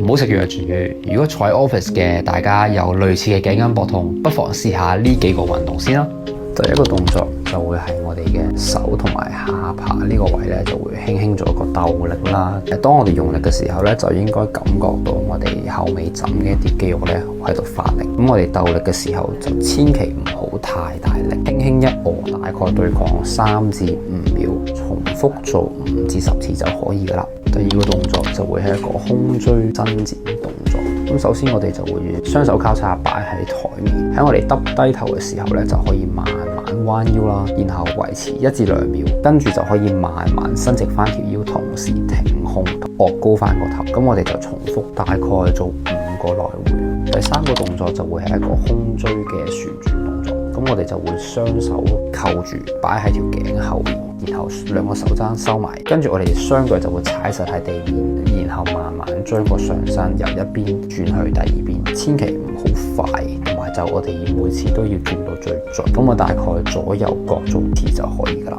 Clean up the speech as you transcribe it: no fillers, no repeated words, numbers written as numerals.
唔好食藥住。如果坐喺 office 嘅大家有類似嘅頸筋膊痛，不妨試下呢幾個運動先啦。第一個動作就會係我哋嘅手同埋下巴呢個位咧，就會輕輕做一個鬥力啦。當我哋用力嘅時候咧，就應該感覺到我哋後尾枕嘅一啲肌肉咧喺度發力。咁我哋鬥力嘅時候就千祈唔好太大力，輕輕一按，大概對抗3至5秒，重複做5至10次就可以噶啦。第二個動作就會係一個胸椎伸展動作。咁首先我哋就會雙手交叉擺喺台面，喺我哋耷低頭嘅時候咧，就可以慢慢彎腰啦，然後維持1至2秒，跟住就可以慢慢伸直翻條腰，同時挺胸，昂高翻個頭。咁我哋就重複大概做5個來回。第三個動作就會係一個胸椎嘅旋轉動作。咁我哋就會雙手扣住擺喺條頸後面，然後兩個手踭收埋，跟住我哋雙腳就會踩實喺地面，然後慢慢將個上身由一邊轉去第二邊，千祈唔好快，同埋就我哋每次都要轉到最盡。咁我大概左右各做次就可以噶啦。